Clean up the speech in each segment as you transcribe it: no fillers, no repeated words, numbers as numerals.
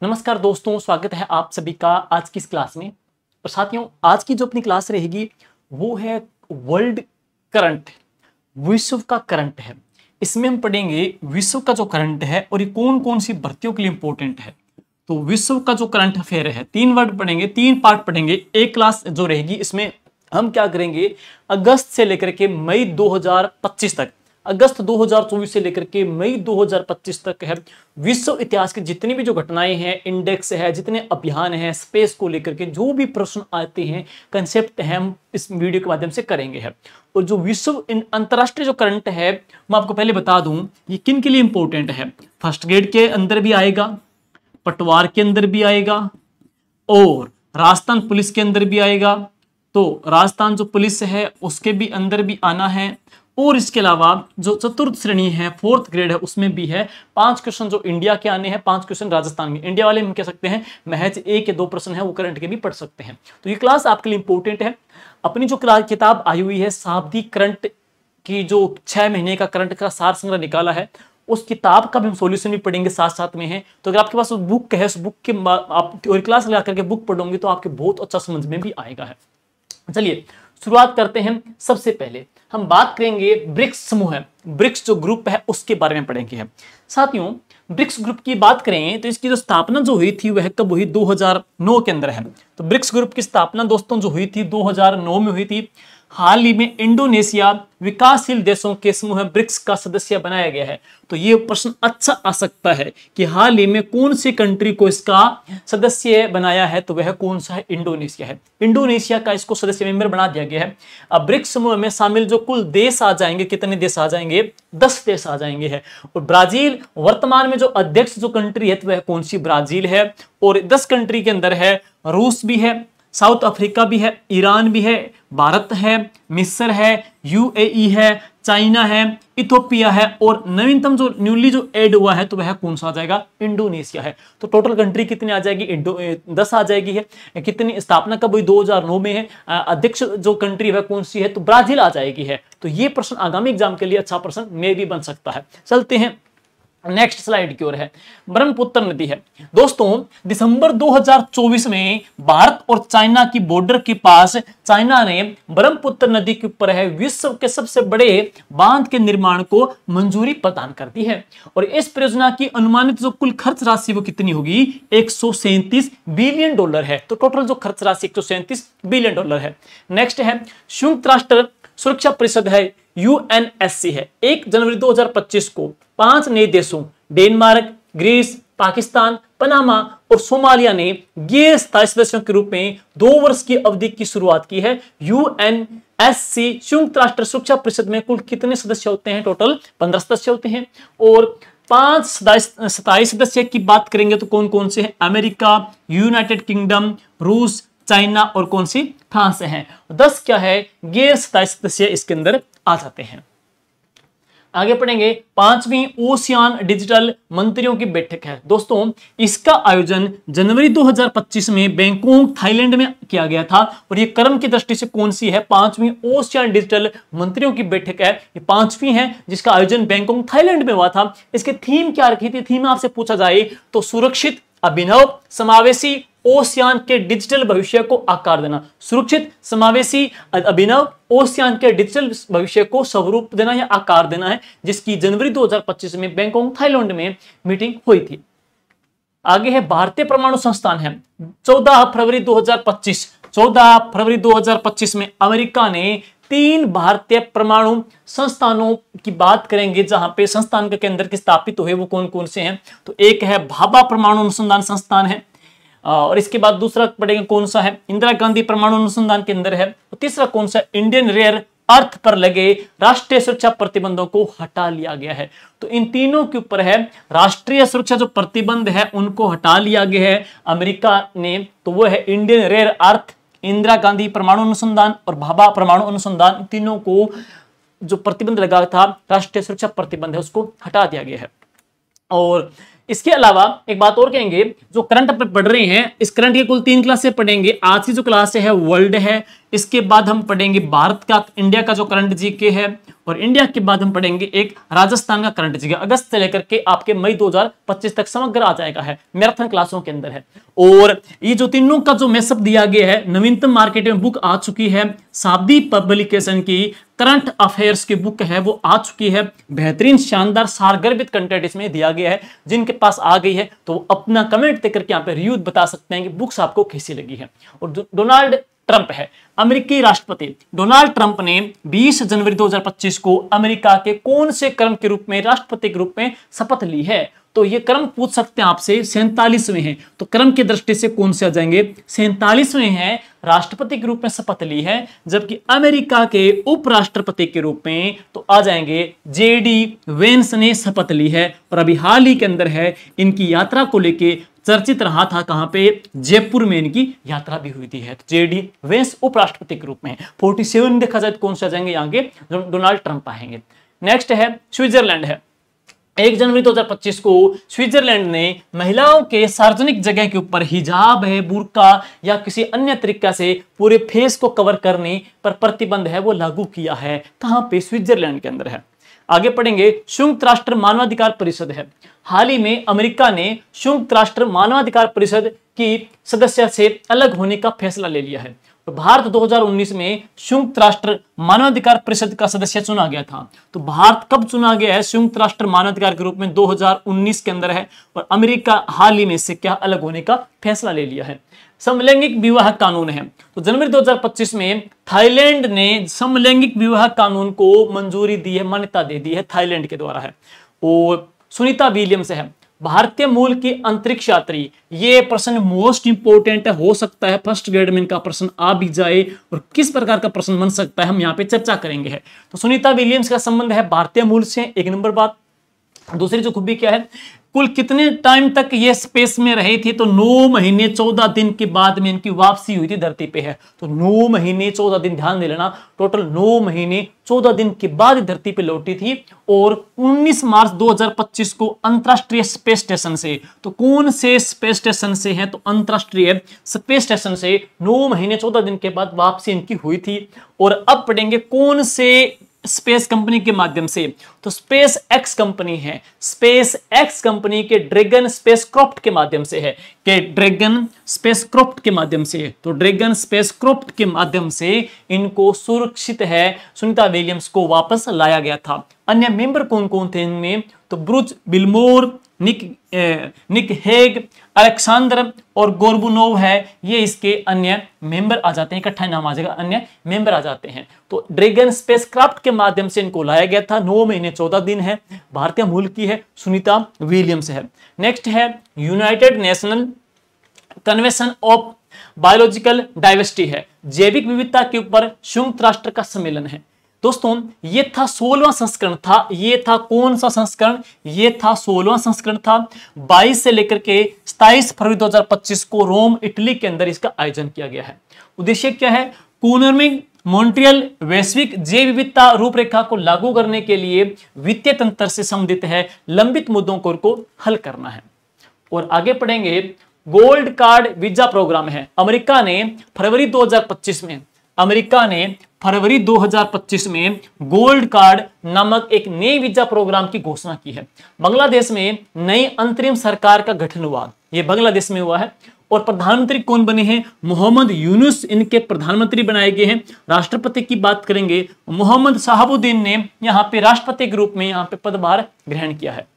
नमस्कार दोस्तों, स्वागत है आप सभी का आज की इस क्लास में। और साथियों, आज की जो अपनी क्लास रहेगी वो है वर्ल्ड करंट, विश्व का करंट है। इसमें हम पढ़ेंगे विश्व का जो करंट है और ये कौन कौन सी भर्तियों के लिए इंपॉर्टेंट है। तो विश्व का जो करंट अफेयर है, 3 वर्ड पढ़ेंगे, 3 पार्ट पढ़ेंगे। एक क्लास जो रहेगी इसमें हम क्या करेंगे, अगस्त से लेकर के मई 2025 तक, अगस्त 2024 से लेकर के मई 2025 तक है विश्व इतिहास की जितनी भी जो घटनाएं हैं, इंडेक्स है, जितने अभियान हैं, स्पेस को लेकर के जो भी प्रश्न आते हैं, कंसेप्ट है, हम इस वीडियो के माध्यम से करेंगे है। और जो विश्व अंतरराष्ट्रीय जो करंट है मैं आपको पहले बता दूं ये किन के लिए इंपॉर्टेंट है। फर्स्ट ग्रेड के अंदर भी आएगा, पटवार के अंदर भी आएगा और राजस्थान पुलिस के अंदर भी आएगा। तो राजस्थान जो पुलिस है उसके भी अंदर भी आना है। और इसके अलावा जो चतुर्थ श्रेणी है, 4th ग्रेड है, उसमें भी है 5 क्वेश्चन जो इंडिया के आने हैं, 5 क्वेश्चन राजस्थान में। इंडिया वाले हम कह सकते हैं महज 1 या 2 प्रश्न है वो करंट के भी पढ़ सकते हैं। तो ये क्लास आपके लिए इंपॉर्टेंट है। अपनी जो किताब आई हुई है शाब्दिक करंट की, जो 6 महीने का करंट का सार संग्रह निकाला है, उस किताब का भी हम सॉल्यूशन भी पढ़ेंगे, साथ साथ में है। तो अगर आपके पास बुक है, उस बुक के आप क्लास लगा करके बुक पढ़ोगे तो आपके बहुत अच्छा समझ में भी आएगा है। चलिए शुरुआत करते हैं। सबसे पहले हम बात करेंगे ब्रिक्स समूह है, ब्रिक्स जो ग्रुप है उसके बारे में पढ़ेंगे। साथियों, ब्रिक्स ग्रुप की बात करें तो इसकी जो स्थापना जो हुई थी वह कब हुई, 2009 के अंदर है। तो ब्रिक्स ग्रुप की स्थापना दोस्तों जो हुई थी 2009 में हुई थी। हाल ही में इंडोनेशिया विकासशील देशों के समूह ब्रिक्स का सदस्य बनाया गया है। तो ये प्रश्न अच्छा आ सकता है कि हाल ही में कौन सी कंट्री को इसका सदस्य बनाया है, तो वह कौन सा है, इंडोनेशिया है। इंडोनेशिया का इसको सदस्य मेंबर बना दिया गया है। अब ब्रिक्स समूह में शामिल जो कुल देश आ जाएंगे, कितने देश आ जाएंगे, 10 देश आ जाएंगे है। और ब्राजील वर्तमान में जो अध्यक्ष जो कंट्री है तो वह कौन सी, ब्राजील है। और 10 कंट्री के अंदर है रूस भी है, साउथ अफ्रीका भी है, ईरान भी है, भारत है, मिस्र है, यूएई है, चाइना है, इथोपिया है और नवीनतम जो न्यूली जो ऐड हुआ है तो वह कौन सा आ जाएगा, इंडोनेशिया है। तो टोटल कंट्री कितनी आ जाएगी, 10 आ जाएगी है। कितनी स्थापना कब हुई, 2009 में है। अध्यक्ष जो कंट्री है कौन सी है, तो ब्राजील आ जाएगी है। तो ये प्रश्न आगामी एग्जाम के लिए अच्छा प्रश्न में भी बन सकता है। चलते हैं नेक्स्ट स्लाइड की ओर है। ब्रह्मपुत्र नदी है दोस्तों, दिसंबर 2024 में भारत और चाइना की बॉर्डर के पास चाइना ने ब्रह्मपुत्र नदी के ऊपर है विश्व के सबसे बड़े बांध के निर्माण को मंजूरी प्रदान कर दी है। और इस परियोजना की अनुमानित जो कुल खर्च राशि वो कितनी होगी, 137 बिलियन डॉलर है। तो टोटल जो खर्च राशि 137 बिलियन डॉलर है। नेक्स्ट है संयुक्त राष्ट्र सुरक्षा परिषद है, यूएनएससी है। 1 जनवरी 2025 को 5 नए देशों डेनमार्क, ग्रीस, पाकिस्तान, पनामा और सोमालिया ने गैर स्थायी सदस्यों के रूप में 2 वर्ष की अवधि की शुरुआत की है। यूएनएससी संयुक्त राष्ट्र सुरक्षा परिषद में कुल कितने सदस्य होते हैं, टोटल 15 सदस्य होते हैं। और 5 स्थायी सदस्य की बात करेंगे तो कौन कौन से हैं, अमेरिका, यूनाइटेड किंगडम, रूस, चाइना और कौन सी, फ्रांस है। 10 क्या है, गैर स्थायी सदस्य इसके अंदर आ जाते हैं। आगे पढ़ेंगे 5वीं ओशियान डिजिटल मंत्रियों की बैठक है। दोस्तों इसका आयोजन जनवरी 2025 में बैंकॉक थाईलैंड में किया गया था। और ये क्रम की दृष्टि से कौन सी है, 5वीं ओशियान डिजिटल मंत्रियों की बैठक है। ये 5वीं है जिसका आयोजन बैंकॉक थाईलैंड में हुआ था। इसकी थीम क्या रखी थी, थीम आपसे पूछा जाए तो सुरक्षित, अभिनव, समावेशी ओशियान के डिजिटल भविष्य को आकार देना। सुरक्षित, समावेशी, अभिनव ओशियान के डिजिटल भविष्य को स्वरूप देना या आकार देना है, जिसकी जनवरी 2025 में बैंकॉक थाईलैंड में मीटिंग हुई थी। आगे है भारतीय परमाणु संस्थान है। 14 फरवरी 2025 में अमेरिका ने 3 भारतीय परमाणु संस्थानों की बात करेंगे, जहां पे संस्थान के केंद्र की स्थापित हुए वो कौन कौन से हैं। तो एक है भाभा परमाणु अनुसंधान संस्थान है, और इसके बाद दूसरा पढ़ेंगे कौन सा है, इंदिरा गांधी परमाणु अनुसंधान केंद्र है। और तीसरा कौन सा, इंडियन रेयर अर्थ पर लगे राष्ट्रीय सुरक्षा प्रतिबंधों को हटा लिया गया है। तो इन तीनों के ऊपर है राष्ट्रीय सुरक्षा जो प्रतिबंध है उनको हटा लिया गया है अमेरिका ने। तो वो है Indian rare earth, Indira Gandhi परमाणु अनुसंधान और भाभा परमाणु अनुसंधान। तीनों को जो प्रतिबंध लगा था, राष्ट्रीय सुरक्षा प्रतिबंध है, उसको हटा दिया गया है। और इसके अलावा एक बात और कहेंगे, जो करंट पर पढ़ रहे हैं इस करंट की कुल 3 क्लासें पढ़ेंगे। आज की जो क्लास है वर्ल्ड है, इसके बाद हम पढ़ेंगे भारत का, इंडिया का जो करंट जीके है, और इंडिया के बाद हम पढ़ेंगे एक राजस्थान का करंट जीके, अगस्त से लेकर के आपके मई 2025 तक समग्र आ जाएगा, है मैराथन क्लासों के अंदर है। और ये जो तीनों का जो मैसअप दिया गया है, नवीनतम मार्केट में बुक आ चुकी है, शाब्दी पब्लिकेशन की करंट अफेयर्स की बुक है वो आ चुकी है, बेहतरीन शानदार सारगर्भित कंटेंट इसमें दिया गया है। जिनके पास आ गई है तो अपना कमेंट देकर के यहाँ पे रिव्यू बता सकते हैं कि बुक्स आपको कैसी लगी है। और डोनाल्ड ट्रंप है अमेरिकी राष्ट्रपति। डोनाल्ड ट्रंप ने 20 जनवरी 2025 को अमेरिका के कौन से क्रम के रूप में राष्ट्रपति के रूप में शपथ ली है? तो ये क्रम पूछ सकते हैं आपसे, 47वें हैं, तो क्रम की दृष्टि से कौन से आ जाएंगे? 47वें हैं, राष्ट्रपति के रूप में शपथ ली है। जबकि अमेरिका के उपराष्ट्रपति के रूप में तो आ जाएंगे जेडी वेंस ने शपथ ली है। और अभी हाल ही के अंदर है इनकी यात्रा को लेके चर्चित रहा था, कहां पे? जयपुर में इनकी यात्रा भी हुई थी। है तो जेडी वेंस उपराष्ट्रपति के रूप में। 47 देखा जाए तो कौन से आ जाएंगे? यहाँ के डोनाल्ड ट्रंप आएंगे। नेक्स्ट है स्विट्जरलैंड है। 1 जनवरी 2025 को स्विट्जरलैंड ने महिलाओं के सार्वजनिक जगह के ऊपर हिजाब है, बुर्का या किसी अन्य तरीका से पूरे फेस को कवर करने पर प्रतिबंध है वो लागू किया है। कहां पे? स्विट्जरलैंड के अंदर है। आगे पढ़ेंगे, संयुक्त राष्ट्र मानवाधिकार परिषद है। हाल ही में अमेरिका ने संयुक्त राष्ट्र मानवाधिकार परिषद की सदस्य से अलग होने का फैसला ले लिया है। तो भारत 2019 में संयुक्त राष्ट्र मानवाधिकार परिषद का सदस्य चुना गया था। तो भारत कब चुना गया है संयुक्त राष्ट्र मानवाधिकार के रूप में? 2019 के अंदर है। और अमेरिका हाल ही में इससे क्या अलग होने का फैसला ले लिया है। समलैंगिक विवाह कानून है। तो जनवरी 2025 में थाईलैंड ने समलैंगिक विवाह कानून को मंजूरी दी है, मान्यता दे दी है, थाईलैंड के द्वारा है। और सुनीता विलियम्स है भारतीय मूल की अंतरिक्ष यात्री। ये प्रश्न मोस्ट इंपोर्टेंट है, हो सकता है फर्स्ट ग्रेड में इनका प्रश्न आ भी जाए और किस प्रकार का प्रश्न बन सकता है हम यहाँ पे चर्चा करेंगे। है तो सुनीता विलियम्स का संबंध है भारतीय मूल से, एक नंबर बात। दूसरी जो खूबी क्या है, कुल कितने टाइम तक ये स्पेस में रही थी? तो 9 महीने 14 दिन के बाद में इनकी वापसी हुई थी धरती पे। है तो 9 महीने 14 दिन, ध्यान दे लेना, टोटल 9 महीने 14 दिन के बाद धरती पे लौटी थी। और 19 मार्च 2025 को अंतरराष्ट्रीय स्पेस स्टेशन से, तो कौन से स्पेस स्टेशन से है? तो अंतरराष्ट्रीय स्पेस स्टेशन से 9 महीने 14 दिन के बाद वापसी इनकी हुई थी। और अब पढ़ेंगे कौन से स्पेस कंपनी के माध्यम से? तो स्पेस एक्स कंपनी है, स्पेस एक्स कंपनी के ड्रैगन स्पेसक्राफ्ट के माध्यम से है, कि ड्रैगन स्पेसक्राफ्ट के माध्यम से। तो ड्रैगन स्पेसक्राफ्ट के माध्यम से इनको सुरक्षित है सुनीता विलियम्स को वापस लाया गया था। अन्य मेंबर कौन कौन थे इनमें? तो ब्रूच बिलमोर, निक हेग, अलेक्सांडर और गोर्बुनोव है, ये इसके अन्य मेंबर आ जाते हैं। इकट्ठा नाम आ जाएगा, अन्य मेंबर आ जाते हैं। तो ड्रैगन स्पेसक्राफ्ट के माध्यम से इनको लाया गया था। 9 महीने 14 दिन है, भारतीय मूल की है, सुनीता विलियम्स है। नेक्स्ट है United national convention of biological diversity है, जैविक विविधता के ऊपर संयुक्त राष्ट्र का सम्मेलन है। दोस्तों ये था 16वां संस्करण था। ये था कौन सा संस्करण? ये था 16वां संस्करण था। 22 से लेकर के 27 फरवरी 2025 को रोम इटली के अंदर इसका आयोजन किया गया है। उद्देश्य क्या है? कूनमिंग मॉन्ट्रियल वैश्विक जैव विविधता रूपरेखा को लागू करने के लिए वित्तीय तंत्र से संबंधित है, लंबित मुद्दों को हल करना है। और आगे पढ़ेंगे, गोल्ड कार्ड वीजा प्रोग्राम है। अमेरिका ने फरवरी 2025 में गोल्ड कार्ड नामक एक नए वीजा प्रोग्राम की घोषणा की है। बांग्लादेश में नई अंतरिम सरकार का गठन हुआ, यह बांग्लादेश में हुआ है। और प्रधानमंत्री कौन बने हैं? मोहम्मद यूनुस इनके प्रधानमंत्री बनाए गए हैं। राष्ट्रपति की बात करेंगे, मोहम्मद शहाबुद्दीन ने यहाँ पे राष्ट्रपति के रूप में यहाँ पे पदभार ग्रहण किया है।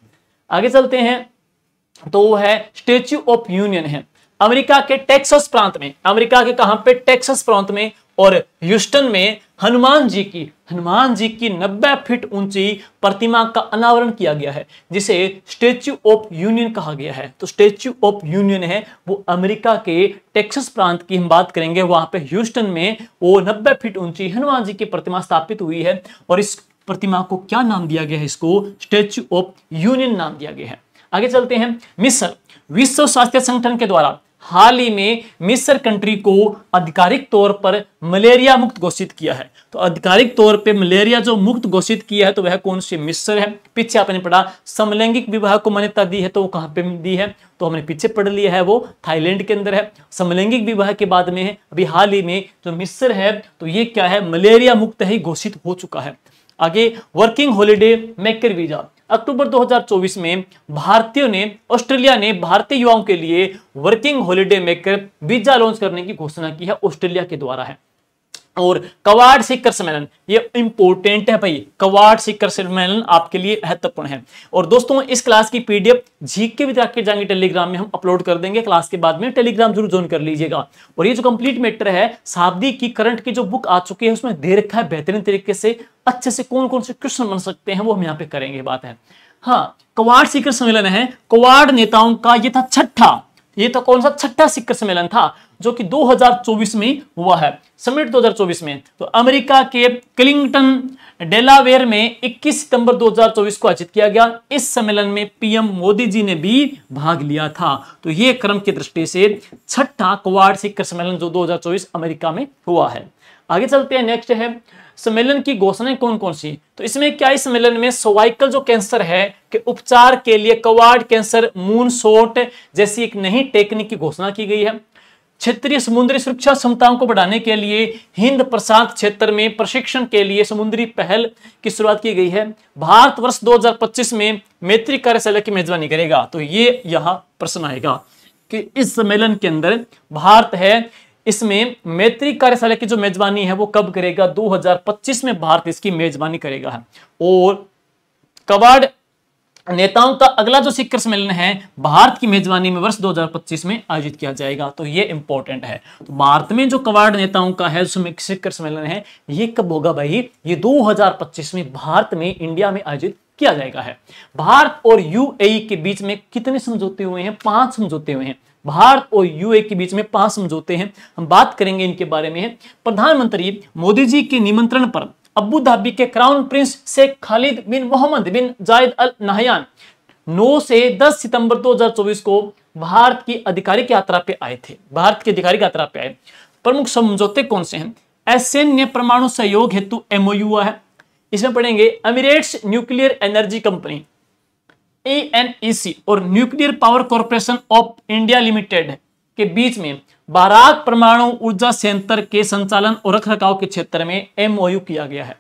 आगे चलते हैं, तो वो है स्टैच्यू ऑफ यूनियन है। अमेरिका के टेक्सास प्रांत में, अमेरिका के कहां पे? टेक्सास प्रांत में और ह्यूस्टन में हनुमान जी की 90 फीट ऊंची प्रतिमा का अनावरण किया गया है, जिसे स्टैच्यू ऑफ यूनियन कहा गया है। तो स्टैच्यू ऑफ यूनियन है वो अमेरिका के टेक्सास प्रांत की हम बात करेंगे, वहां पे ह्यूस्टन में वो 90 फीट ऊंची हनुमान जी की प्रतिमा स्थापित हुई है। और इस प्रतिमा को क्या नाम दिया गया है? इसको स्टैच्यू ऑफ यूनियन नाम दिया गया है। आगे चलते हैं, मिस्र। विश्व स्वास्थ्य संगठन के द्वारा हाल ही में मिस्र कंट्री को आधिकारिक तौर पर मलेरिया मुक्त घोषित किया है। तो आधिकारिक तौर पे मलेरिया जो मुक्त घोषित किया है तो वह कौन सी? मिस्र है। पीछे आपने पढ़ा समलैंगिक विवाह को मान्यता दी है, तो वो कहां पे दी है? तो हमने पीछे पढ़ लिया है, वो थाईलैंड के अंदर है। समलैंगिक विवाह के बाद में है अभी हाल ही में जो मिस्र है, तो ये क्या है? मलेरिया मुक्त ही घोषित हो चुका है। आगे वर्किंग हॉलिडे मेकर वीजा, अक्टूबर 2024 में ऑस्ट्रेलिया ने भारतीय युवाओं के लिए working holiday maker visa launch करने की घोषणा की है, ऑस्ट्रेलिया के द्वारा है। और क्वाड शिखर सम्मेलन, ये इंपॉर्टेंट है भाई, क्वाड शिखर सम्मेलन आपके लिए महत्वपूर्ण है। और दोस्तों इस क्लास की पीडीएफ जीके भी रख के जाएंगे टेलीग्राम में, हम अपलोड कर देंगे क्लास के बाद में, टेलीग्राम जरूर ज्वाइन कर लीजिएगा। और ये जो कंप्लीट मैटर है शाब्दिक की करंट की जो बुक आ चुकी है उसमें दे रखा है बेहतरीन तरीके से, अच्छे से कौन कौन से क्वेश्चन बन सकते हैं वो हम यहाँ पे करेंगे, बात है। हाँ, क्वाड शिखर सम्मेलन है, क्वाड नेताओं का ये था छठा, ये तो कौन सा छठा शिखर सम्मेलन था जो कि 2024 में हुआ है, समिट 2024 में। तो अमेरिका के क्लिंगटन डेलावेयर में 21 सितंबर 2024 को आयोजित किया गया। इस सम्मेलन में पीएम मोदी जी ने भी भाग लिया था। तो ये क्रम की दृष्टि से छठा क्वाड शिखर सम्मेलन जो 2024 अमेरिका में हुआ है। आगे चलते हैं, नेक्स्ट है सम्मेलन की घोषणाएं कौन कौन सी। तो इसमें क्या, इस सम्मेलन में सर्वाइकल जो कैंसर है के उपचार के लिए क्वाड कैंसर मूनशॉट जैसी एक नई टेक्निक की घोषणा की गई है। क्षेत्रीय समुद्री सुरक्षा क्षमताओं को बढ़ाने के लिए हिंद प्रशांत क्षेत्र में प्रशिक्षण के लिए समुद्री पहल की शुरुआत की गई है। भारत वर्ष 2025 में मैत्री कार्यशाला की मेजबानी करेगा। तो ये यहाँ प्रश्न आएगा कि इस सम्मेलन के अंदर भारत है, इसमें मैत्री कार्यशाला की जो मेजबानी है वो कब करेगा, 2025 में भारत इसकी मेजबानी करेगा। और क्वाड नेताओं का अगला जो शिखर सम्मेलन है भारत की मेजबानी में वर्ष 2025 में आयोजित किया जाएगा। तो ये इंपॉर्टेंट है। तो भारत में जो क्वाड नेताओं का है शिखर सम्मेलन है ये कब होगा भाई, ये 2025 में भारत में इंडिया में आयोजित किया जाएगा है। भारत और यूएई के बीच में कितने समझौते हुए हैं, 5 समझौते हुए हैं। भारत और यूएई के बीच में 5 समझौते हैं, हम बात करेंगे इनके बारे में। प्रधानमंत्री मोदी जी के निमंत्रण पर अबू धाबी के क्राउन प्रिंस शेख खालिद बिन मोहम्मद बिन जायद अल नहयान 9 से 10 सितंबर 2024 को भारत की आधिकारिक यात्रा पे आए थे। भारत की आधिकारिक यात्रा पे आए। प्रमुख समझौते कौन से हैं, सैन्य परमाणु सहयोग हेतु एमओयू हुआ है, इसमें पढ़ेंगे Emirates nuclear energy company ANEC और nuclear power corporation of India limited के बीच में बाराक परमाणु ऊर्जा संयंत्र के संचालन और रखरखाव के क्षेत्र में एमओयू किया गया है।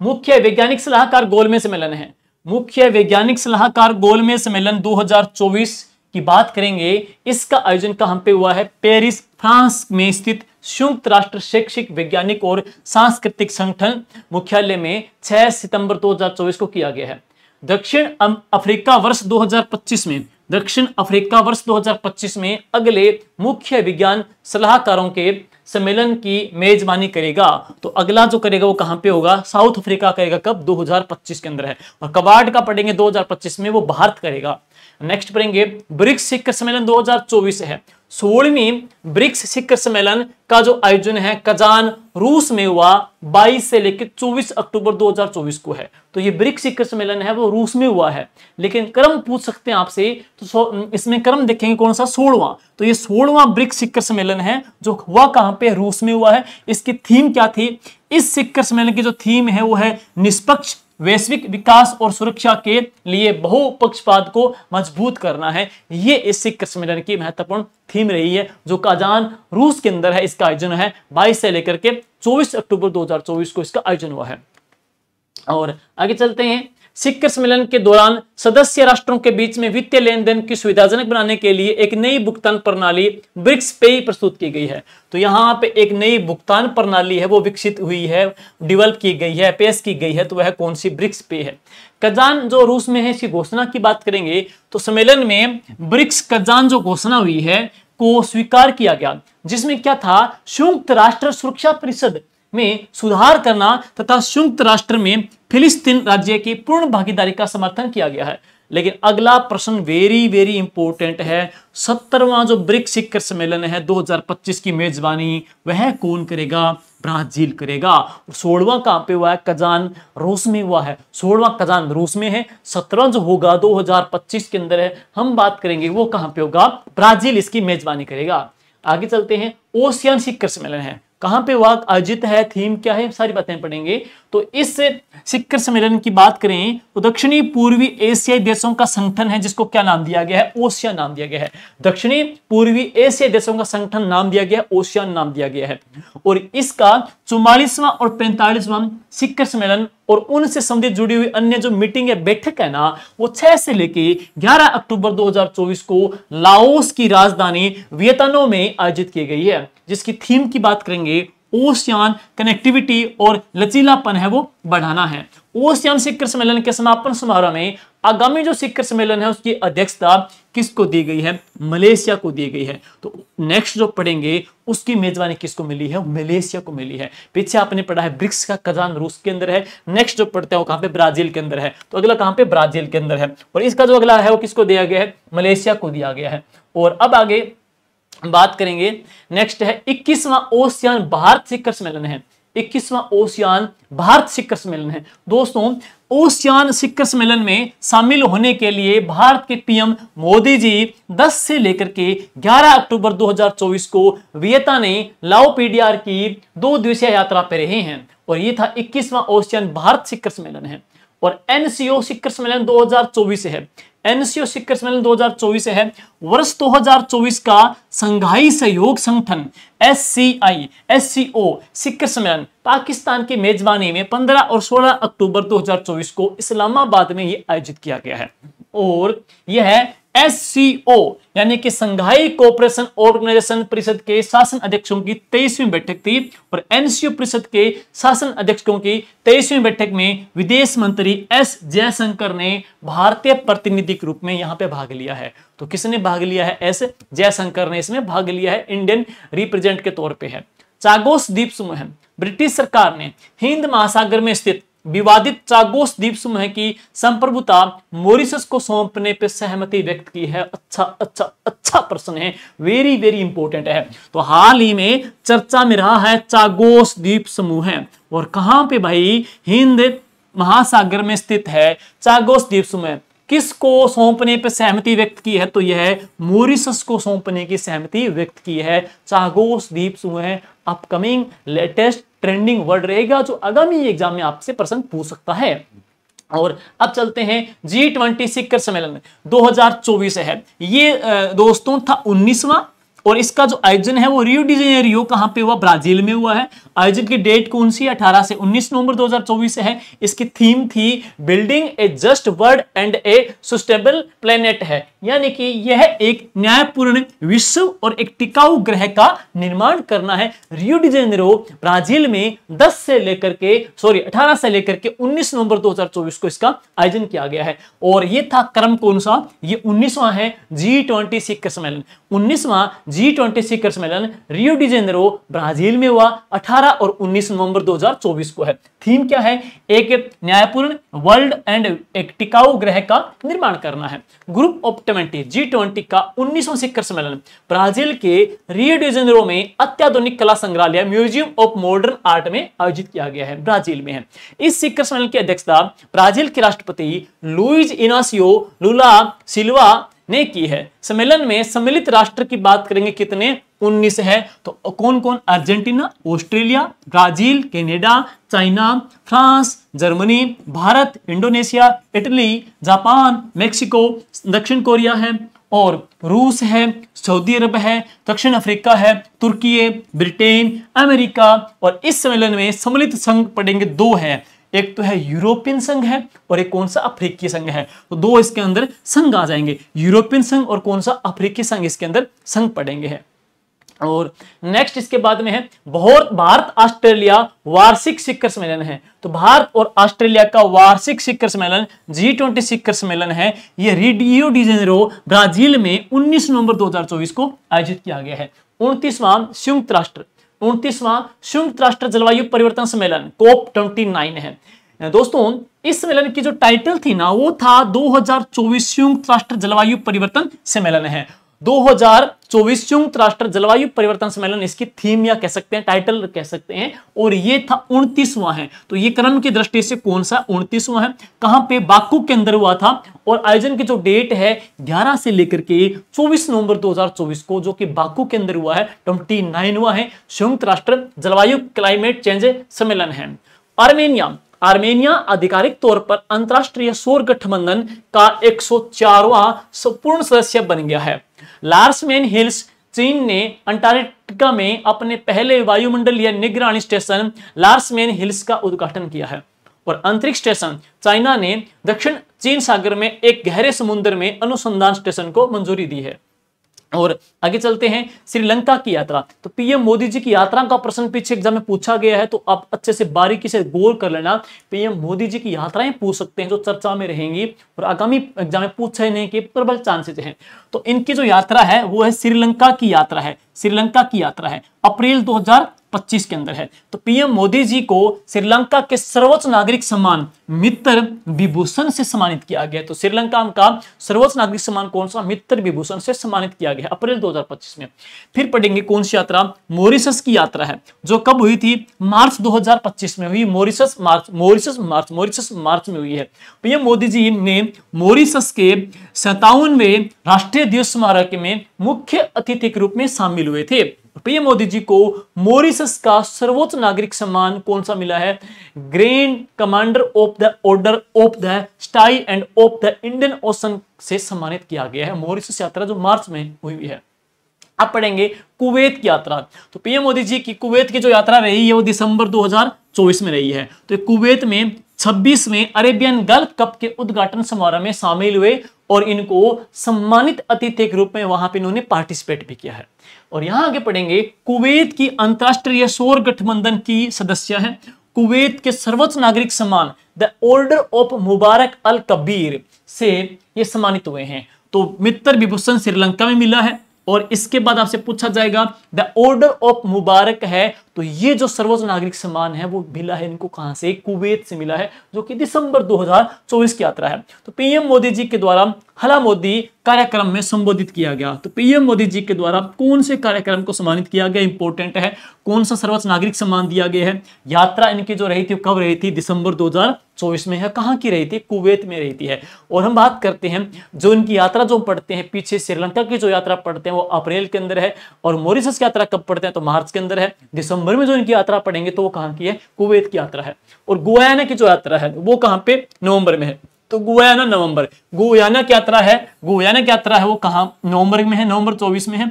मुख्य वैज्ञानिक सलाहकार गोलमेज सम्मेलन है, मुख्य वैज्ञानिक सलाहकार गोलमेज सम्मेलन 2024 की बात करेंगे। इसका आयोजन कहां पे हुआ है, पेरिस फ्रांस में स्थित संयुक्त राष्ट्र शैक्षिक वैज्ञानिक और सांस्कृतिक संगठन मुख्यालय में 6 सितंबर 2024 को किया गया है। दक्षिण अफ्रीका वर्ष 2025 में, दक्षिण अफ्रीका वर्ष 2025 में अगले मुख्य विज्ञान सलाहकारों के सम्मेलन की मेजबानी करेगा। तो अगला जो करेगा वो कहां पे होगा, साउथ अफ्रीका करेगा। कब, 2025 के अंदर है। और क्वाड का पढ़ेंगे 2025 में, वो भारत करेगा। नेक्स्ट पढ़ेंगे ब्रिक्स शिखर सम्मेलन 2024 है। 16वीं ब्रिक्स शिखर सम्मेलन का जो आयोजन है कजान रूस में हुआ 22 से लेकर 24 अक्टूबर 2024 को है। तो ये ब्रिक्स शिखर सम्मेलन है वो रूस में हुआ है, लेकिन क्रम पूछ सकते हैं आपसे, तो इसमें क्रम देखेंगे कौन सा, 16वां। तो ये 16वां ब्रिक्स शिखर सम्मेलन है जो हुआ कहां पे, रूस में हुआ है। इसकी थीम क्या थी, इस शिखर सम्मेलन की जो थीम है वो है निष्पक्ष वैश्विक विकास और सुरक्षा के लिए बहुपक्षपात को मजबूत करना है। ये इस शिखर सम्मेलन की महत्वपूर्ण थीम रही है जो कजान रूस के अंदर है। इसका आयोजन है 22 से लेकर के 24 अक्टूबर 2024 को इसका आयोजन हुआ है। और आगे चलते हैं, शिखर सम्मेलन के दौरान सदस्य राष्ट्रों के बीच में वित्तीय लेन देन की सुविधाजनक बनाने के लिए एक नई भुगतान प्रणाली ब्रिक्स पे प्रस्तुत की गई है। तो यहाँ पे एक नई भुगतान प्रणाली है वो विकसित हुई है, डेवलप की गई है, पेश की गई है। तो वह कौन सी, ब्रिक्स पे है। कजान जो रूस में है, इसकी घोषणा की बात करेंगे तो सम्मेलन में ब्रिक्स कजान जो घोषणा हुई है को स्वीकार किया गया, जिसमें क्या था, संयुक्त राष्ट्र सुरक्षा परिषद में सुधार करना तथा संयुक्त राष्ट्र में फिलिस्तीन राज्य की पूर्ण भागीदारी का समर्थन किया गया है। लेकिन अगला प्रश्न वेरी वेरी इंपॉर्टेंट है, 17वां जो ब्रिक्स शिखर सम्मेलन है 2025 की मेजबानी वह कौन करेगा, ब्राजील करेगा। 16वां कहां पे हुआ है, कजान रूस में हुआ है। 16वां कजान रूस में है, 17वां जो होगा 2025 के अंदर है, हम बात करेंगे वो कहां पे होगा, ब्राजील इसकी मेजबानी करेगा। आगे चलते हैं, ओशियन शिखर सम्मेलन है, कहां पे वह आयोजित है, थीम क्या है, सारी बातें पढ़ेंगे। तो इस शिखर सम्मेलन की बात करें तो दक्षिणी पूर्वी एशियाई देशों का संगठन है, जिसको क्या नाम दिया गया है, ओसियान नाम दिया गया है। दक्षिणी पूर्वी एशियाई देशों का संगठन नाम दिया गया है, ओसियान नाम दिया गया है। और इसका 44वां और 45वां शिखर सम्मेलन और उनसे संबंधित जुड़ी हुई अन्य जो मीटिंग है, बैठक है ना, वो 6 से लेके 11 अक्टूबर 2024 को लाओस की राजधानी वियतनाम में आयोजित की गई है, जिसकी थीम की बात करेंगे ओशियान कनेक्टिविटी और लचीलापन है वो बढ़ाना है। ओशियान शिखर सम्मेलन के समापन समारोह में आगामी जो शिखर सम्मेलन है उसकी अध्यक्षता किसको दी गई है, मलेशिया को दी गई है। तो नेक्स्ट जो पढ़ेंगे उसकी मेजबानी किसको मिली है, मलेशिया को मिली है। पीछे आपने पढ़ा है ब्रिक्स का कजान रूस के अंदर है, नेक्स्ट जो पढ़ते हैं वो कहां पे, ब्राजील के अंदर है। तो अगला कहां पे, ब्राजील के अंदर है। और इसका जो अगला है वो किसको दिया गया है, मलेशिया को दिया गया है। और अब आगे बात करेंगे, नेक्स्ट है 21वां ओशियान भारत शिखर सम्मेलन है। 21वां ओशियान भारत शिखर सम्मेलन है। दोस्तों ओशियान शिखर सम्मेलन में शामिल होने के लिए भारत के पीएम मोदी जी 10 से लेकर के 11 अक्टूबर 2024 को वियतनाम लाओपीडियार की 2 दिवसीय यात्रा पर रहे हैं। और ये था 21वां ओशियान भारत शिखर सम्मेलन है। और एनसीओ शिखर सम्मेलन 2024 है। एनसीओ शिखर सम्मेलन 2024 है। वर्ष 2024 का संघाई सहयोग संगठन एससीओ शिखर सम्मेलन पाकिस्तान की मेजबानी में 15 और 16 अक्टूबर 2024 को इस्लामाबाद में ये आयोजित किया गया है। और यह है एससीओ यानी कि संघाई कोऑपरेशन ऑर्गेनाइजेशन परिषद के शासन अध्यक्षों की 23वीं बैठक थी। और एनसीओ परिषद के शासन अध्यक्षों की 23वीं बैठक में विदेश मंत्री एस जयशंकर ने भारतीय प्रतिनिधि के रूप में यहां पे भाग लिया है। तो किसने भाग लिया है, एस जयशंकर ने इसमें भाग लिया है, इंडियन रिप्रेजेंट के तौर पे है। चागोस द्वीप समूह है। ब्रिटिश सरकार ने हिंद महासागर में स्थित विवादित चागोस द्वीप समूह की संप्रभुता मॉरिशस को सौंपने पर सहमति व्यक्त की है। अच्छा प्रश्न है, वेरी वेरी इंपॉर्टेंट है। तो हाल ही में चर्चा में रहा है चागोस द्वीप समूह है। और कहां पे भाई, हिंद महासागर में स्थित है चागोस द्वीप समूह। किसको सौंपने पर सहमति व्यक्त की है, तो यह मॉरिशस को सौंपने की सहमति व्यक्त की है। चागोस द्वीप समूह अपकमिंग लेटेस्ट ट्रेंडिंग वर्ड रहेगा, जो आगामी एग्जाम में आपसे प्रश्न पूछ सकता है। और अब चलते हैं G20 शिखर सम्मेलन 2024 है। ये दोस्तों था 19वां। और इसका जो आयोजन है वो रियो डी जेनेरियो कहां पे हुआ, ब्राजील में हुआ है। आयोजन की डेट कौन सी, 18 से 19 नवंबर 2024 है। इसकी थीम थी building A just world and A sustainable planet है, यानी कि यह एक न्यायपूर्ण विश्व और एक टिकाऊ ग्रह का निर्माण करना है। रियो डी जेनेरियो ब्राजील में 18 से लेकर के 19 नवंबर 2024 को इसका आयोजन किया गया है। और ये था क्रम कौन सा, ये 19वां है G20 शिखर सम्मेलन। 19वां G20 शिखर सम्मेलन रियो डी जेनेरियो ब्राजील में हुआ 18 और 19 नवंबर 2024 को है। थीम क्या है, एक न्यायपूर्ण वर्ल्ड एंड एक टिकाऊ ग्रह का निर्माण करना है। ग्रुप ऑफ 20 G20 का 19वां शिखर सम्मेलन ब्राजील के रियो डी जेनेरियो में अत्याधुनिक कला संग्रहालय म्यूजियम ऑफ मॉडर्न आर्ट में आयोजित किया गया है, ब्राजील में है। इस शिखर सम्मेलन की अध्यक्षता ब्राजील के राष्ट्रपति लुइज इनासियो लुला सिल्वा ने की है। सम्मेलन में सम्मिलित राष्ट्र की बात करेंगे कितने, 19 है। तो कौन कौन, Argentina, Australia, Brazil, Canada, China, France, Germany, Bharat, Indonesia, Italy, Japan, Mexico, दक्षिण कोरिया है और रूस है, सऊदी अरब है, दक्षिण अफ्रीका है, तुर्की है, ब्रिटेन, अमेरिका। और इस सम्मेलन में सम्मिलित संघ पढ़ेंगे 2 है, एक तो है यूरोपियन संघ है और एक कौन सा, अफ्रीकी संघ है। तो 2 इसके अंदर संघ आ जाएंगे, यूरोपियन संघ और कौन सा, अफ्रीकी संघ इसके अंदर संघ पढ़ेंगे है। और नेक्स्ट इसके बाद में है भारत ऑस्ट्रेलिया वार्षिक शिखर सम्मेलन है। तो भारत और ऑस्ट्रेलिया का वार्षिक शिखर सम्मेलन G20 शिखर सम्मेलन है। ये रियो डी जेनेरियो ब्राजील में 19 नवंबर 2024 को आयोजित किया गया है। 29वां संयुक्त राष्ट्र जलवायु परिवर्तन सम्मेलन COP29 है। दोस्तों इस सम्मेलन की जो टाइटल थी ना, वो था 2024 संयुक्त राष्ट्र जलवायु परिवर्तन सम्मेलन है। 2024 संयुक्त राष्ट्र जलवायु परिवर्तन सम्मेलन इसकी थीम या कह सकते हैं टाइटल कह सकते हैं, और ये था 29वां है। तो ये क्रम की दृष्टि से कौन सा 29वां है, कहां पे, बाकू के अंदर हुआ था, और आयोजन की जो डेट है 11 से लेकर के 24 नवंबर 2024 को, जो कि बाकू के अंदर हुआ है, 29वां है संयुक्त राष्ट्र जलवायु क्लाइमेट चेंज सम्मेलन है। आर्मेनिया आर्मेनिया आधिकारिक तौर पर अंतरराष्ट्रीय सौर गठबंधन का 104वां पूर्ण सदस्य बन गया है। लार्समेन हिल्स चीन ने अंटार्कटिका में अपने पहले वायुमंडलीय निगरानी स्टेशन लार्समेन हिल्स का उद्घाटन किया है, और अंतरिक्ष स्टेशन चाइना ने दक्षिण चीन सागर में एक गहरे समुद्र में अनुसंधान स्टेशन को मंजूरी दी है। और आगे चलते हैं, श्रीलंका की यात्रा। तो पीएम मोदी जी की यात्रा का प्रश्न पीछे एग्जाम में पूछा गया है, तो आप अच्छे से बारीकी से गौर कर लेना। पीएम मोदी जी की यात्राएं पूछ सकते हैं जो चर्चा में रहेंगी, और आगामी एग्जाम में पूछने के प्रबल चांसेस हैं। तो इनकी जो यात्रा है वो है श्रीलंका की यात्रा है, श्रीलंका की यात्रा है, अप्रैल 2025 के अंदर है। तो पीएम मोदी जी को श्रीलंका के सर्वोच्च नागरिक सम्मान मित्र विभूषण से सम्मानित किया गया। तो श्रीलंका का सर्वोच्च नागरिक सम्मान कौन सा, मित्र विभूषण से सम्मानित किया गया अप्रैल 2025 में। फिर पढ़ेंगे कौन सी यात्रा, मॉरिशस की यात्रा है, जो कब हुई थी, मार्च 2025 में हुई। मॉरिशस मार्च में हुई है। पीएम मोदी जी ने मॉरिशस के 57वें राष्ट्रीय दिवस समारोह में मुख्य अतिथि के रूप में शामिल हुए थे। पीएम मोदी जी को मॉरिशस का सर्वोच्च नागरिक सम्मान कौन सा मिला है, grand commander of the order of the sky end of the Indian ocean से सम्मानित किया गया है। मॉरिशस यात्रा जो मार्च में हुई है। अब पढ़ेंगे कुवैत की यात्रा। तो पीएम मोदी जी की कुवैत की जो यात्रा रही है वो दिसंबर 2024 में रही है। तो कुवैत में 26वें अरेबियन गल्फ कप के उद्घाटन समारोह में शामिल हुए, और इनको सम्मानित अतिथि के रूप में वहां पे इन्होंने पार्टिसिपेट भी किया है। और यहां आगे पढ़ेंगे, कुवैत की अंतरराष्ट्रीय सौर गठबंधन की सदस्य है। कुवैत के सर्वोच्च नागरिक सम्मान द ऑर्डर ऑफ मुबारक अल कबीर से ये सम्मानित हुए हैं। तो मित्र विभूषण श्रीलंका में मिला है, और इसके बाद आपसे पूछा जाएगा द ऑर्डर ऑफ मुबारक है, तो ये जो सर्वोच्च नागरिक सम्मान है वो मिला है इनको कहां से, कुवैत से मिला है, जो कि दिसंबर 2024 की यात्रा है। तो पीएम मोदी जी के द्वारा हला मोदी कार्यक्रम में संबोधित किया गया। तो पीएम मोदी जी के द्वारा कौन से कार्यक्रम को सम्मानित किया गया, इंपॉर्टेंट है, कौन सा सर्वोच्च नागरिक सम्मान दिया गया है। यात्रा इनकी जो रही थी कब रही थी, दिसंबर 2024 में है। कहां की रही थी, कुवैत में रहती है। और हम बात करते हैं जो इनकी यात्रा जो पढ़ते हैं पीछे, श्रीलंका की जो यात्रा पढ़ते हैं वो अप्रैल के अंदर है, और मॉरिशस की यात्रा कब पढ़ते हैं तो मार्च के अंदर है। दिसंबर में जो इनकी यात्रा पढ़ेंगे तो वो कहां की है, कुवैत की यात्रा है। और गुयाना की जो यात्रा है वो कहां पे, नवंबर में है। तो गुयाना नवंबर, गुयाना की यात्रा है, गुयाना की यात्रा है वो कहां, नवंबर में है, नवंबर 24 में है।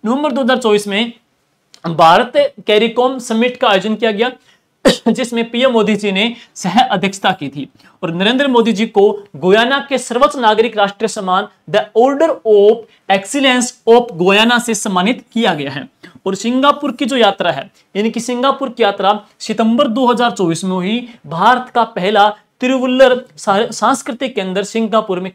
नवंबर 2024 में भारत कैरिकॉम समिट का आयोजन किया गया, जिसमें पीएम मोदी जी ने सह अध्यक्षता की थी। और नरेंद्र मोदी जी को गुयाना के सर्वोच्च नागरिक राष्ट्रीय सम्मान the order of excellence of Guyana से सम्मानित किया गया है। और सिंगापुर की जो यात्रा है, यानी कि सिंगापुर की यात्रा सितंबर 2024 में हुई। भारत का पहला तिरुवल्लर सांस्कृतिक केंद्र सिंगापुर में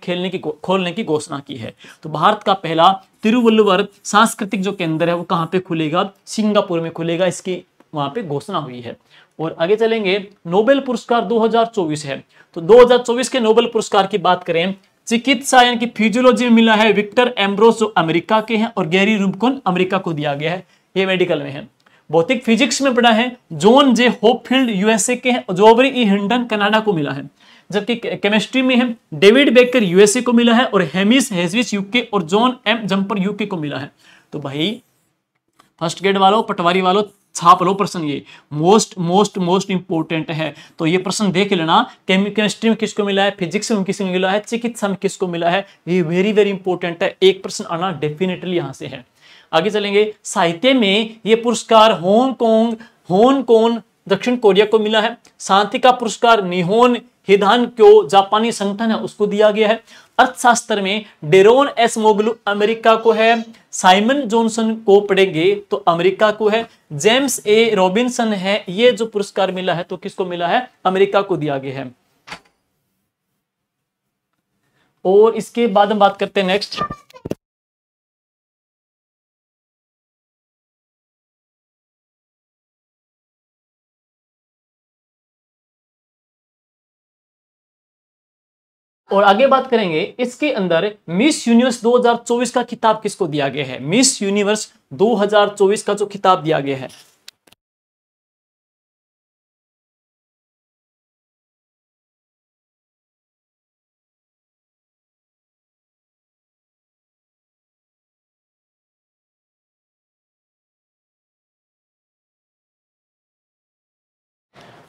खोलने की घोषणा की है। तो भारत का पहला तिरुवल्लुवर सांस्कृतिक जो केंद्र है वो कहां पे खुलेगा, सिंगापुर में खुलेगा, इसकी वहां पे घोषणा हुई है। और आगे चलेंगे, नोबेल पुरस्कार 2024 है। तो 2024 के नोबेल पुरस्कार की बात करें, चिकित्सा यानी कि फिजियोलॉजी में मिला है विक्टर एम्ब्रोस जो अमेरिका के हैं, और गैरी रूबिकन अमेरिका को दिया गया है, ये मेडिकल में है। भौतिक फिजिक्स में पढ़ा है जॉन जे होपफील्ड यूएसए के हैं, जोबरी ई हिंडन कनाडा को मिला है। जबकि केमिस्ट्री में है डेविड बेकर यूएसए को मिला है, और हेमिस हेजविच यूके और जॉन एम जंपर यूके को मिला है। तो भाई फर्स्ट ग्रेड वालों, पटवारी वालों, छाप लो प्रश्न, ये मोस्ट इंपोर्टेंट है। तो ये प्रश्न देख लेना, केमिस्ट्री में किसको मिला है, फिजिक्स में किसको मिला है, चिकित्सा में किसको मिला है, ये वेरी वेरी इंपोर्टेंट है। एक प्रश्न आना डेफिनेटली यहां से है। आगे चलेंगे, साहित्य में ये पुरस्कार होंगकोंग दक्षिण कोरिया को मिला है। शांति का पुरस्कार निहोन हिदानक्यो जापानी संगठन है उसको दिया गया है। अर्थशास्त्र में डेरोन एस मोगलू अमेरिका को है। साइमन जॉनसन को पढ़ेंगे तो अमेरिका को है। जेम्स ए रॉबिन्सन है, ये जो पुरस्कार मिला है तो किसको मिला है, अमेरिका को दिया गया है। और इसके बाद हम बात करते हैं नेक्स्ट और आगे बात करेंगे इसके अंदर मिस यूनिवर्स 2024 का खिताब किसको दिया गया है। मिस यूनिवर्स 2024 का जो खिताब दिया गया है,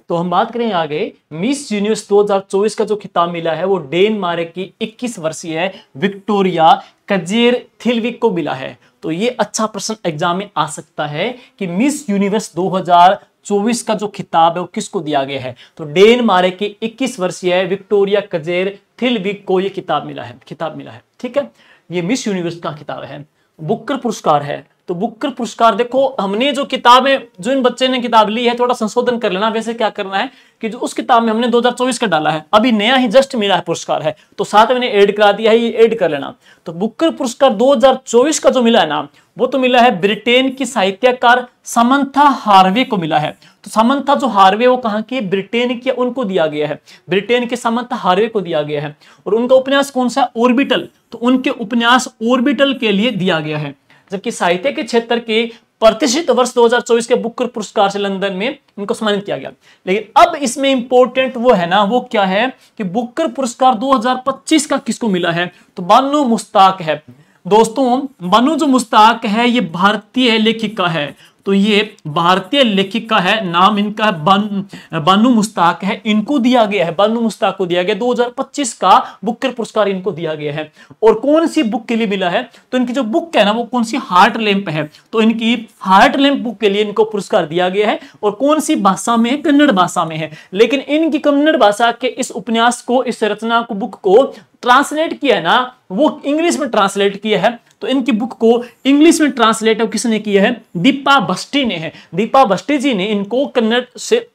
तो हम बात करें आगे मिस यूनिवर्स 2024 का जो खिताब मिला है वो डेनमार्क की 21 वर्षीय विक्टोरिया कजेर-थिलविक को मिला है। तो ये अच्छा प्रश्न एग्जाम में आ सकता है कि मिस यूनिवर्स 2024 का जो खिताब है वो किसको दिया गया है। तो डेनमार्क की 21 वर्षीय विक्टोरिया कजेर-थिलविक को ये खिताब मिला है। ठीक है, ये मिस यूनिवर्स का खिताब है। बुकर पुरस्कार है, तो बुकर पुरस्कार देखो हमने जो किताबें, जो इन बच्चे ने किताब ली है थोड़ा संशोधन कर लेना। वैसे क्या करना है कि जो उस किताब में हमने 2024 का डाला है, अभी नया ही जस्ट मिला है पुरस्कार है, तो साथ में ऐड करा दिया है, ये ऐड कर लेना। तो बुकर पुरस्कार 2024 का जो मिला है ना, वो तो मिला है ब्रिटेन की साहित्यकार समंथा हार्वे को मिला है। तो समंथा जो हार्वे वो कहाँ की, ब्रिटेन की, उनको दिया गया है, ब्रिटेन के समंथा हार्वे को दिया गया है। और उनका उपन्यास कौन सा, ऑर्बिटल, तो उनके उपन्यास ऑर्बिटल के लिए दिया गया है। जबकि साहित्य के क्षेत्र के प्रतिष्ठित वर्ष 2024 के बुकर पुरस्कार से लंदन में इनको सम्मानित किया गया। लेकिन अब इसमें इंपॉर्टेंट वो है ना, वो क्या है कि बुकर पुरस्कार 2025 का किसको मिला है, तो बानो मुश्ताक है। दोस्तों बानो जो मुश्ताक है ये भारतीय लेखिका है, तो ये भारतीय लेखिका है, नाम इनका है बानो मुश्ताक है, इनको दिया गया है, बानो मुश्ताक को दिया गया 2025 का बुकर पुरस्कार इनको दिया गया है। और कौन सी बुक के लिए मिला है, तो इनकी जो बुक है ना वो कौन सी, हार्ट लैंप है, तो इनकी हार्ट लैंप बुक के लिए इनको पुरस्कार दिया गया है। और कौन सी भाषा में है, कन्नड़ भाषा में है। लेकिन इनकी कन्नड़ भाषा के इस उपन्यास को, इस रचना को, बुक को ट्रांसलेट किया है ना, वो इंग्लिश में ट्रांसलेट किया है। तो इनकी बुक को इंग्लिश में ट्रांसलेट किसने किया है, दीपा भट्टी ने है। दीपा भट्टी जी ने इनको कन्नड़ से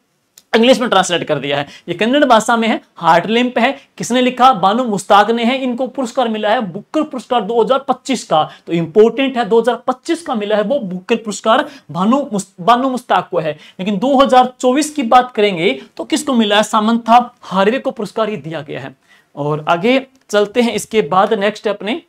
इंग्लिश में ट्रांसलेट कर दिया है। ये कन्नड़ भाषा में है, हार्ट लैंप है, किसने लिखा, बानो मुश्ताक ने है। इनको पुरस्कार मिला है बुकर पुरस्कार 2025 का, तो इंपॉर्टेंट है 2025 का मिला है वो बुकर पुरस्कार बानो मुश्ताक को है। लेकिन 2024 की बात करेंगे तो किसको मिला है, समंथा हार्वे को पुरस्कार ये दिया गया है। और आगे चलते हैं, इसके बाद नेक्स्ट अपने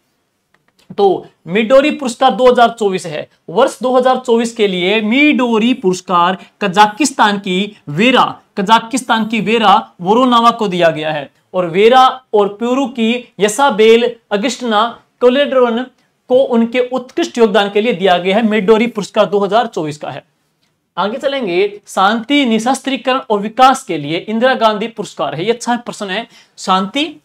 तो मिडोरी पुरस्कार 2024 है। वर्ष 2024 के लिए मिडोरी पुरस्कार कजाकिस्तान की वेरा वोरोनोवा को दिया गया है। और वेरा और पेरू की यसाबेल अगस्टिना कोलेड्रोन को उनके उत्कृष्ट योगदान के लिए दिया गया है। मिडोरी पुरस्कार 2024 का है। आगे चलेंगे, शांति निशस्त्रीकरण और विकास के लिए इंदिरा गांधी पुरस्कार है। ये अच्छा प्रश्न है, शांति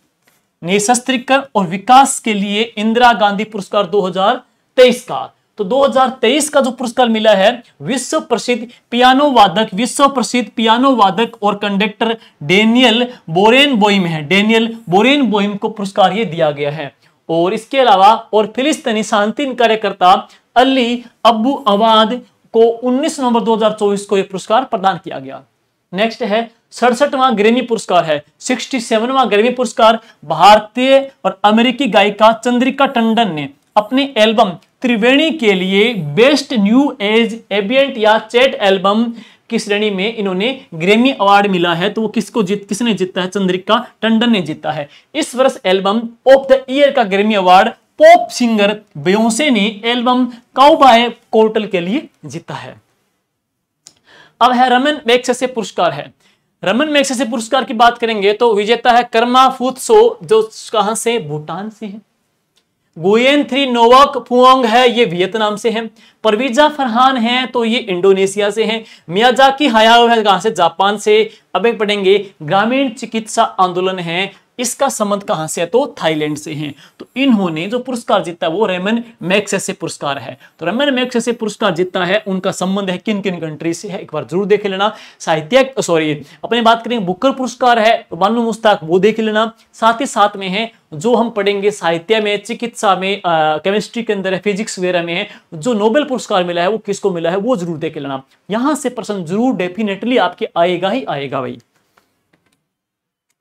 निशस्त्रीकरण और विकास के लिए इंदिरा गांधी पुरस्कार 2023 का। तो 2023 का जो पुरस्कार मिला है विश्व प्रसिद्ध पियानो वादक और कंडक्टर डेनियल बोरेनबोइम है। डेनियल बोरेनबोइम को पुरस्कार ये दिया गया है। और इसके अलावा और फिलिस्तीनी शांति कार्यकर्ता अली अबू अवाद को 19 नवंबर 2024 को यह पुरस्कार प्रदान किया गया। नेक्स्ट है 67वां ग्रैमी पुरस्कार है। 67वां ग्रैमी पुरस्कार भारतीय और अमेरिकी गायिका चंद्रिका टंडन ने अपने एल्बम त्रिवेणी के लिए बेस्ट न्यू एज एम्बिएंट या चैट एल्बम की श्रेणी में इन्होंने ग्रैमी अवार्ड मिला है। तो वो किसने जीता है, चंद्रिका टंडन ने जीता है। इस वर्ष एल्बम ऑफ द ईयर का ग्रैमी अवार्ड पॉप सिंगर बेयोंसे ने एल्बम काउबॉय कोर्टल के लिए जीता है। अब है रमन मैग्सेसे पुरस्कार है। रमन मैग्सेसे पुरस्कार की बात करेंगे तो विजेता है कर्मा फूत्सो, जो कहां से, भूटान से है। गुयेन थ्री नोवाक फुओंग है, ये वियतनाम से है। परवीजा फरहान है तो ये इंडोनेशिया से है। मियाजाकी हायाओ है, कहां से, जापान से। अब एक पढ़ेंगे ग्रामीण चिकित्सा आंदोलन है, इसका संबंध कहां से है, तो थाईलैंड से है। तो इन्होंने जो पुरस्कार जीता वो रमन मैग्सेसे पुरस्कार है। तो रमन मैग्सेसे पुरस्कार जीता है, उनका संबंध है किन किन कंट्री से है, एक बार जरूर देख लेना। अपनी बात करेंगे बुकर पुरस्कार है तो बानो मुश्ताक, वो देख लेना। साथ ही साथ में है जो हम पढ़ेंगे साहित्य में, चिकित्सा में, केमिस्ट्री के अंदर है, फिजिक्स वगैरह में है, जो नोबेल पुरस्कार मिला है वो किसको मिला है वो जरूर देख लेना। यहां से प्रश्न जरूर डेफिनेटली आपके आएगा ही आएगा भाई।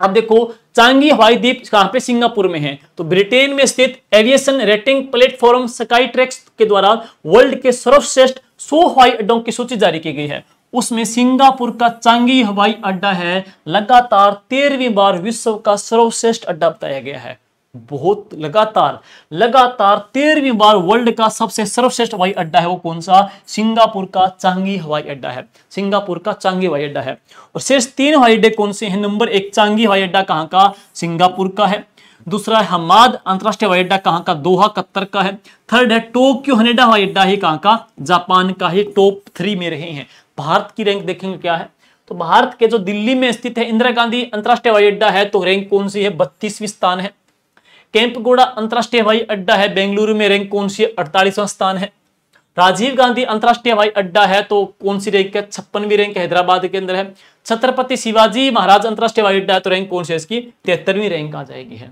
अब देखो चांगी हवाई द्वीप कहां पे, सिंगापुर में है। तो ब्रिटेन में स्थित aviation rating platform sky tracks के द्वारा वर्ल्ड के सर्वश्रेष्ठ 100 हवाई अड्डों की सूची जारी की गई है। उसमें सिंगापुर का चांगी हवाई अड्डा है, लगातार 13वीं बार विश्व का सर्वश्रेष्ठ अड्डा बताया गया है। बहुत लगातार 13वीं बार वर्ल्ड का सबसे सर्वश्रेष्ठ हवाई अड्डा है वो कौन सा? सिंगापुर का चांगी हवाई अड्डा है। सिंगापुर का चांगी हवाई अड्डा है। और शेष 3 हवाई अड्डे कौन से हैं? नंबर 1 चांगी हवाई अड्डा कहां का? सिंगापुर का है। दूसरा है हमाद अंतरराष्ट्रीय हवाई अड्डा कहां का? दोहा कतर का है। थर्ड है टोक्यो हनेडा हवाई अड्डा है कहां का? जापान का है। टॉप 3 में रहे हैं। भारत की रैंक देखेंगे क्या है, तो भारत के जो दिल्ली में स्थित है इंदिरा गांधी अंतरराष्ट्रीय हवाई अड्डा है, तो रैंक कौन सी है? 32वीं स्थान है। केम्पगोड़ा अंतरराष्ट्रीय हवाई अड्डा है बेंगलुरु में, रैंक कौन सी है? 48वां स्थान है। राजीव गांधी अंतरराष्ट्रीय हवाई अड्डा है तो कौन सी रैंक है? 56वीं रैंक हैदराबाद के अंदर है। छत्रपति शिवाजी महाराज अंतरराष्ट्रीय हवाई अड्डा है तो रैंक कौन सी है इसकी? 73वीं रैंक आ जाएगी है।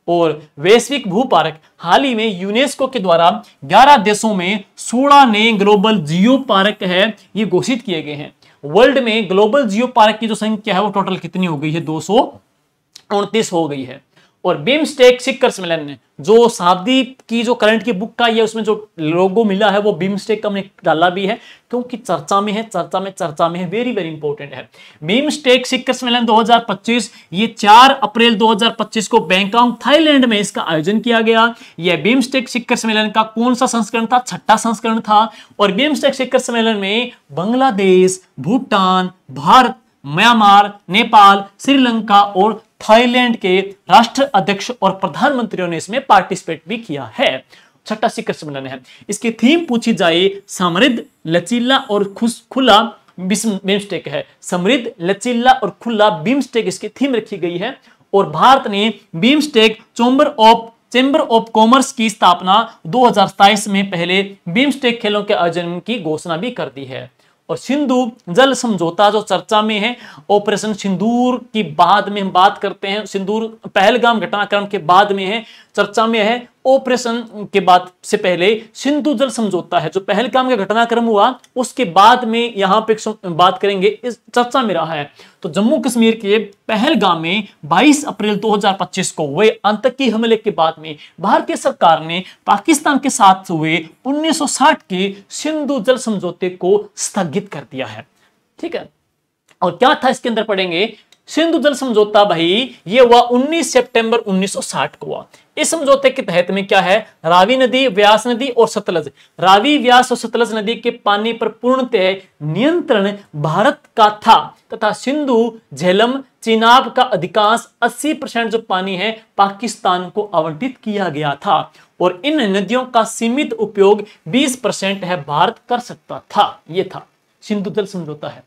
और वैश्विक भूपार्क, हाल ही में यूनेस्को के द्वारा 11 देशों में 16 नए ग्लोबल जियो पार्क है ये घोषित किए गए हैं। वर्ल्ड में ग्लोबल जियो पार्क की जो संख्या है वो टोटल कितनी हो गई है? 229 हो गई है। और बिम्स्टेक शिखर सम्मेलन ने जो शताब्दी की जो करंट की बुक का है उसमें जो लोगो मिला है वो बिम्स्टेक का हमने डाला भी है क्योंकि चर्चा में है, चर्चा में है, वेरी वेरी इंपॉर्टेंट है। बिम्स्टेक शिखर सम्मेलन 2025 ये 4 अप्रैल 2025 को बैंकॉक थाईलैंड में इसका आयोजन किया गया। यह बिम्स्टेक शिखर सम्मेलन का कौन सा संस्करण था? 6ठा संस्करण था। और बिम्स्टेक शिखर सम्मेलन में बांग्लादेश, भूटान, भारत, म्यांमार, नेपाल, श्रीलंका और थाईलैंड के राष्ट्र अध्यक्ष और प्रधानमंत्रियों ने इसमें पार्टिसिपेट भी किया है। 6ठा शिखर सम्मेलन है। इसकी थीम पूछी जाए समृद्ध, लचीला और खुला बिम्स्टेक है। समृद्ध, लचीला और खुला बिम्स्टेक इसकी थीम रखी गई है। और भारत ने बिम्स्टेक चैम्बर ऑफ कॉमर्स की स्थापना 2027 में पहले बिम्स्टेक खेलों के आयोजन की घोषणा भी कर दी है। और सिंधु जल समझौता जो चर्चा में है, ऑपरेशन सिंदूर की बाद में हम बात करते हैं, सिंदूर पहलगाम घटनाक्रम के बाद में है, चर्चा में है। ऑपरेशन के बाद से पहले सिंधु जल समझौता है जो पहलगाम का घटनाक्रम हुआ उसके बाद में यहां पे बात करेंगे, इस चर्चा में रहा है। तो जम्मू कश्मीर के पहलगाम में 22 अप्रैल 2025 को हुए आतंकी हमले के बाद में भारतीय सरकार ने पाकिस्तान के साथ हुए 1960 के सिंधु जल समझौते को स्थगित कर दिया है। ठीक है, और क्या था इसके अंदर पढ़ेंगे। सिंधु जल समझौता भाई ये हुआ 19 सितंबर 1960 को हुआ। इस समझौते के तहत में क्या है? रावी नदी, व्यास नदी और सतलज, रावी, व्यास और सतलज नदी के पानी पर पूर्णतः नियंत्रण भारत का था तथा सिंधु, झेलम, चिनाब का अधिकांश 80% जो पानी है पाकिस्तान को आवंटित किया गया था। और इन नदियों का सीमित उपयोग 20% है भारत कर सकता था। यह था सिंधु जल समझौता है।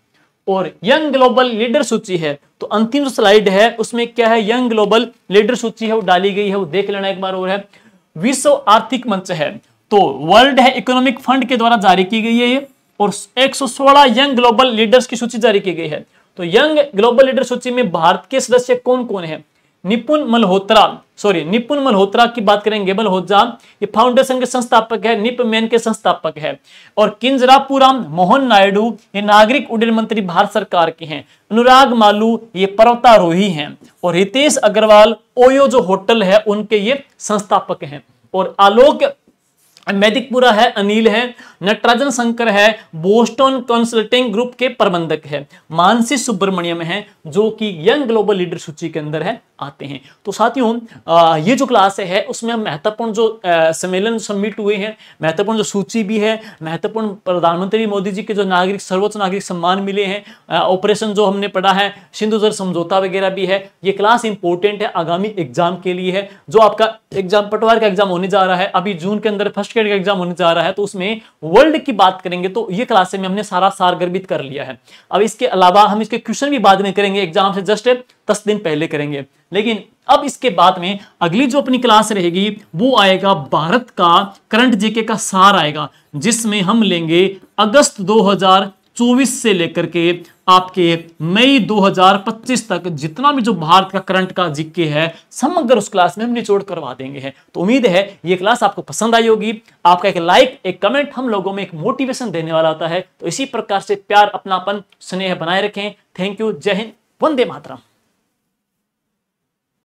और यंग ग्लोबल लीडर सूची है, तो अंतिम जो स्लाइड है उसमें क्या है? यंग ग्लोबल लीडर सूची है वो डाली गई है, वो देख लेना एक बार। और है विश्व आर्थिक मंच है तो वर्ल्ड है इकोनॉमिक फंड के द्वारा जारी की गई है ये, और 116 यंग ग्लोबल लीडर्स की सूची जारी की गई है। तो यंग ग्लोबल लीडर सूची में भारत के सदस्य कौन कौन है? निपुण मल्होत्रा की बात करेंगे। मल्होत्रा ये फाउंडेशन के संस्थापक है, निपमैन के संस्थापक है। और किंजरापुरम मोहन नायडू ये नागरिक उड्डयन मंत्री भारत सरकार के हैं। अनुराग मालू ये पर्वतारोही हैं। और हितेश अग्रवाल ओयो जो होटल है उनके ये संस्थापक हैं। और आलोक मेदिकपुरा है, अनिल है। नटराजन शंकर है, बोस्टन कंसल्टिंग ग्रुप के प्रबंधक है। मानसी सुब्रमण्यम है जो कि यंग ग्लोबल लीडर सूची के अंदर है आते हैं। तो साथियों ये जो क्लास है उसमें हम महत्वपूर्ण जो सम्मेलन सबमिट हुए हैं, महत्वपूर्ण जो सूची भी है, महत्वपूर्ण प्रधानमंत्री मोदी जी के जो सर्वोच्च नागरिक सम्मान मिले हैं, ऑपरेशन जो हमने पढ़ा है, सिंधु जल समझौता वगैरह भी है। ये क्लास इंपॉर्टेंट है आगामी एग्जाम के लिए है। जो आपका एग्जाम पटवार का एग्जाम होने जा रहा है अभी जून के अंदर, फर्स्ट ग्रेड का एग्जाम होने जा रहा है, तो उसमें वर्ल्ड की बात करेंगे तो ये क्लास में हमने सारा सार गर्भित कर लिया है। अब इसके अलावा हम इसके क्वेश्चन भी बाद में करेंगे, एग्जाम से जस्ट 10 दिन पहले करेंगे। लेकिन अब इसके बाद में अगली जो अपनी क्लास रहेगी वो आएगा भारत का करंट जीके का सार आएगा, जिसमें हम लेंगे अगस्त 2024 से लेकर के आपके मई 2025 तक जितना भी जो भारत का करंट का जीके है समग्र उस क्लास में हम निचोड़ करवा देंगे हैं। तो उम्मीद है ये क्लास आपको पसंद आई होगी। आपका एक लाइक, एक कमेंट हम लोगों में एक मोटिवेशन देने वाला होता है। तो इसी प्रकार से प्यार, अपनापन, स्नेह बनाए रखें। Thank you. जय हिंद, वंदे मातरम।